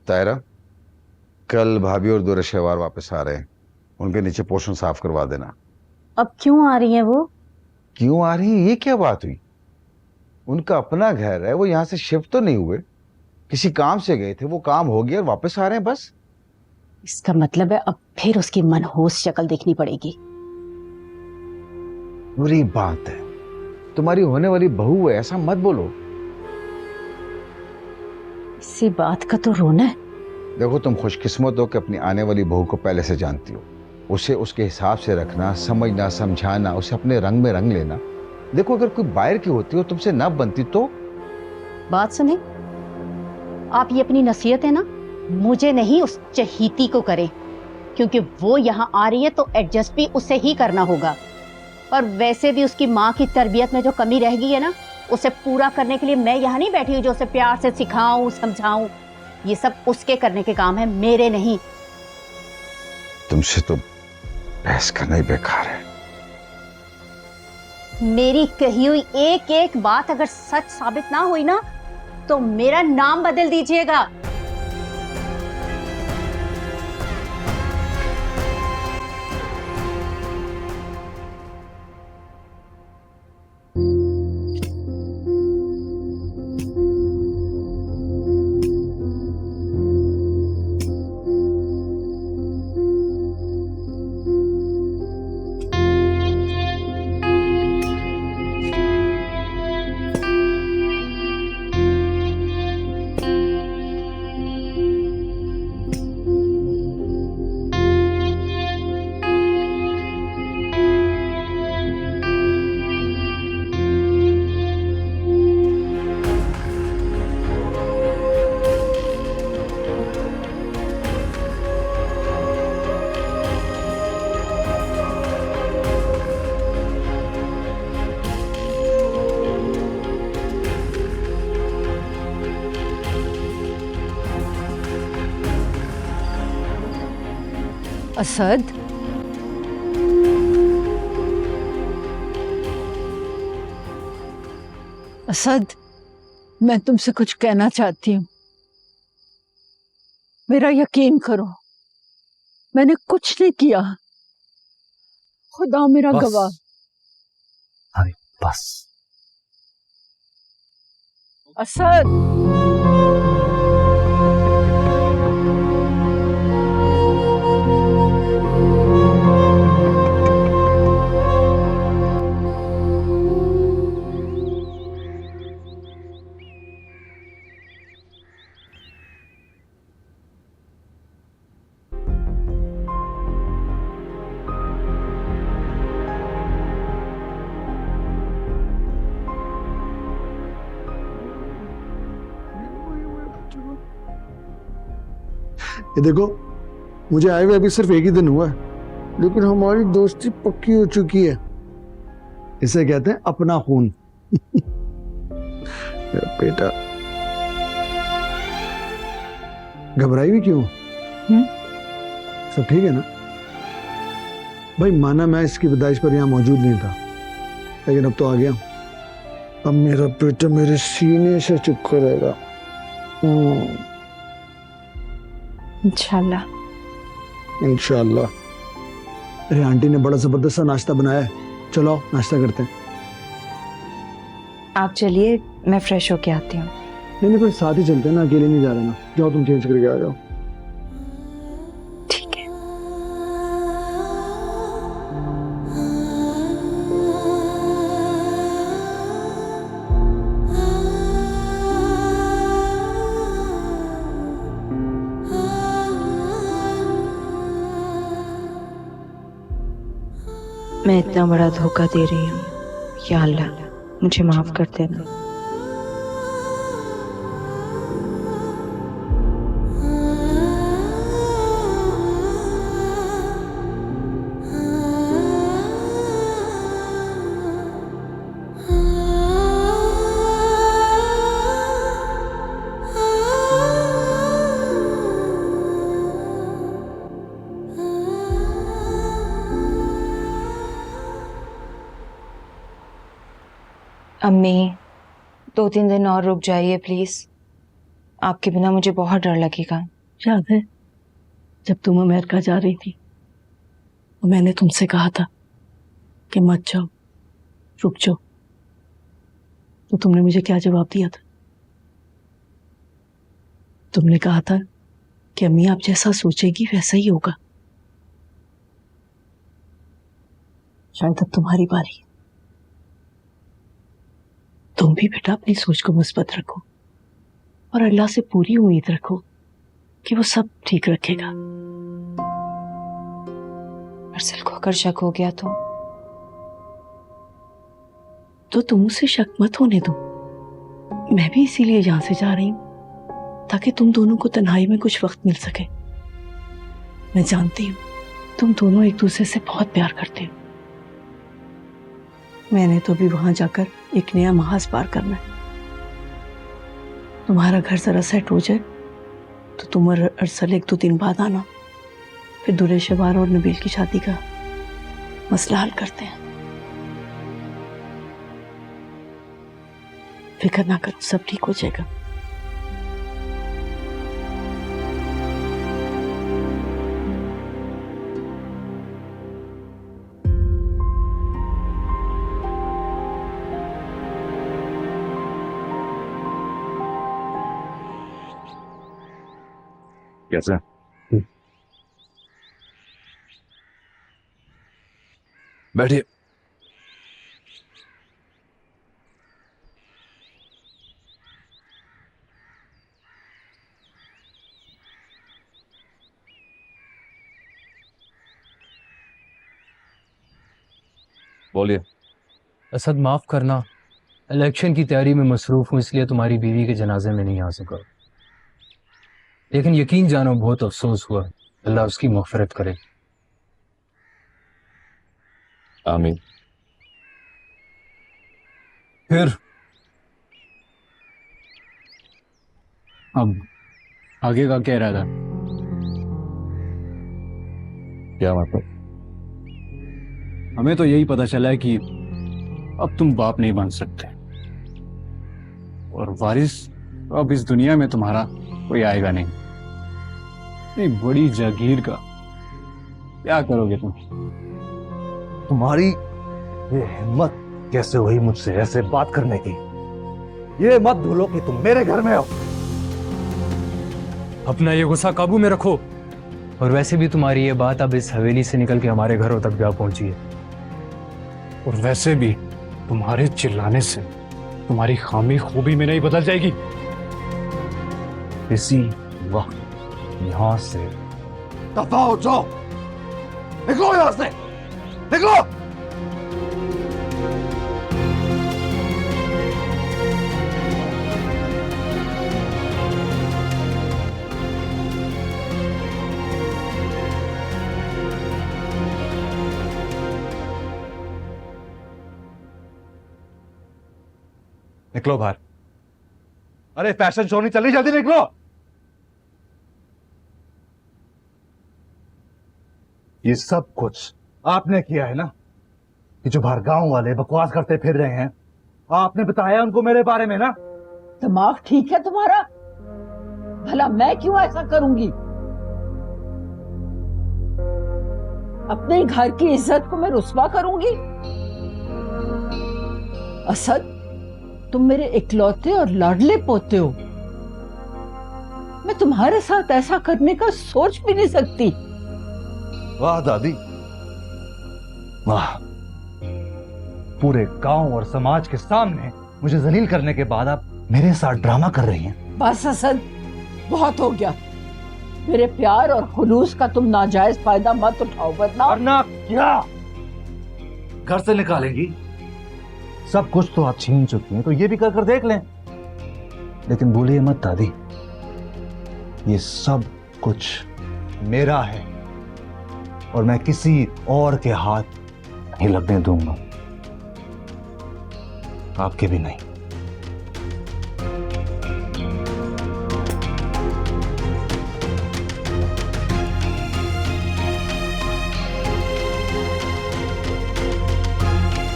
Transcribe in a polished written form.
तायरा, कल भाभी और दूर शहवार वापस आ रहे हैं, उनके नीचे पोर्शन साफ करवा देना। अब क्यों आ रही है वो? क्यों आ रही है, ये क्या बात हुई? उनका अपना घर है, वो यहाँ से शिफ्ट तो नहीं हुए, किसी काम से गए थे, वो काम हो गया और वापस आ रहे हैं बस। इसका मतलब है अब फिर उसकी मनहूस शक्ल देखनी पड़ेगी। बुरी बात है, तुम्हारी होने वाली बहू है, ऐसा मत बोलो। इसी बात का तो रोना है। देखो, तुम खुशकिस्मत हो कि अपनी आने वाली बहू को पहले से जानती हो। उसे उसके हिसाब से रखना, समझना, समझाना, उसे अपने रंग में रंग लेना। देखो, अगर कोई बाहर की होती हो, तुमसे ना बनती तो। बात सुने, आप ये अपनी नसीहत है ना, मुझे नहीं उस चहीती को करें, क्योंकि वो यहाँ आ रही है तो एडजस्ट भी उसे ही करना होगा। और वैसे भी उसकी माँ की तरबियत में जो कमी रह गई है ना, उसे पूरा करने के लिए मैं यहाँ नहीं बैठी हूँ जो उसे प्यार से सिखाऊं, समझाऊं। ये सब उसके करने के काम है, मेरे नहीं। तुमसे तो बहस करना ही बेकार है। मेरी कही हुई एक एक बात अगर सच साबित ना हुई ना, तो मेरा नाम बदल दीजिएगा। असद, असद, मैं तुमसे कुछ कहना चाहती हूँ। मेरा यकीन करो, मैंने कुछ नहीं किया। खुदा मेरा गवाह। अरे बस। असद, ये देखो, मुझे आए हुए अभी सिर्फ एक ही दिन हुआ है, लेकिन हमारी दोस्ती पक्की हो चुकी है। इसे कहते हैं अपना खून। मेरा बेटा, घबराई भी क्यों? सब ठीक है ना? भाई माना मैं इसकी पैदाइश पर यहाँ मौजूद नहीं था, लेकिन अब तो आ गया। अब मेरा बेटा मेरे सीने से चिपका रहेगा। इंशाल्लाह। इंशाल्लाह। अरे आंटी ने बड़ा जबरदस्त सा नाश्ता बनाया है, चलो आओ नाश्ता करते हैं। आप चलिए, मैं फ्रेश होके आती हूँ। नहीं नहीं, फिर साथ ही चलते हैं ना, अकेले नहीं जा रहे ना। जाओ तुम चेंज करके आ जाओ। ठीक है। मैं इतना बड़ा धोखा दे रही हूँ, या अल्लाह मुझे माफ कर देना। अम्मी, 2-3 दिन और रुक जाइए प्लीज। आपके बिना मुझे बहुत डर लगेगा। याद है जब तुम अमेरिका जा रही थी तो मैंने तुमसे कहा था कि मत जाओ, रुक जाओ, तो तुमने मुझे क्या जवाब दिया था? तुमने कहा था कि अम्मी आप जैसा सोचेगी वैसा ही होगा। शायद अब तुम्हारी बारी है। तुम भी बेटा अपनी सोच को मुस्बत रखो और अल्लाह से पूरी उम्मीद रखो कि वो सब ठीक रखेगा। अरसल को अगर शक हो गया तो तुम उसे शक मत होने दो। मैं भी इसीलिए यहां से जा रही हूं ताकि तुम दोनों को तन्हाई में कुछ वक्त मिल सके। मैं जानती हूँ तुम दोनों एक दूसरे से बहुत प्यार करते हो। मैंने तो भी वहां जाकर एक नया महाज पार करना है। तुम्हारा घर जरा सेट हो जाए तो तुम और अरसल 1-2 दिन बाद आना, फिर दुरे शवार और नबील की शादी का मसला हल करते हैं। फिक्र ना करो, सब ठीक हो जाएगा। कैसा? बैठिए। बोलिए। असद माफ करना, इलेक्शन की तैयारी में मसरूफ हूँ इसलिए तुम्हारी बीवी के जनाजे में नहीं आ सका, लेकिन यकीन जानो बहुत अफसोस हुआ। अल्लाह उसकी मग़फ़िरत करे। आमीन। फिर अब आगे का क्या इरादा? क्या मतलब? हमें तो यही पता चला है कि अब तुम बाप नहीं बन सकते और वारिस अब इस दुनिया में तुम्हारा कोई आएगा नहीं। इतनी बड़ी जागीर का क्या करोगे तुम? तुम्हारी ये हिम्मत कैसे हुई मुझसे ऐसे बात करने की? ये मत भूलो कि तुम मेरे घर में हो। अपना ये गुस्सा काबू में रखो। और वैसे भी तुम्हारी ये बात अब इस हवेली से निकल के हमारे घरों तक जा पहुंची है, और वैसे भी तुम्हारे चिल्लाने से तुम्हारी खामी खूबी में नहीं बदल जाएगी। इसी वक्त यहां से दफा हो जाओ। निकलो यहां से, निकलो। निकलो बाहर। अरे फैशन शो नहीं चल रही, जल्दी निकलो। ये सब कुछ आपने किया है ना? कि जो बाहर गांव वाले बकवास करते फिर रहे हैं, आपने बताया उनको मेरे बारे में ना? दिमाग ठीक है तुम्हारा? भला मैं क्यों ऐसा करूंगी? अपने घर की इज्जत को मैं रुस्वा करूंगी? असद, तुम मेरे इकलौते और लाडले पोते हो। मैं तुम्हारे साथ ऐसा करने का सोच भी नहीं सकती। वाह दादी वाह, पूरे गांव और समाज के सामने मुझे जलील करने के बाद आप मेरे साथ ड्रामा कर रही हैं। बस असद, बहुत हो गया। मेरे प्यार और खुलूस का तुम नाजायज फायदा मत उठाओ, वरना और ना क्या घर से निकालेंगी? सब कुछ तो आप छीन चुकी हैं, तो ये भी कर देख लें। लेकिन भूलिए मत दादी, ये सब कुछ मेरा है और मैं किसी और के हाथ नहीं लगने दूंगा, आपके भी नहीं।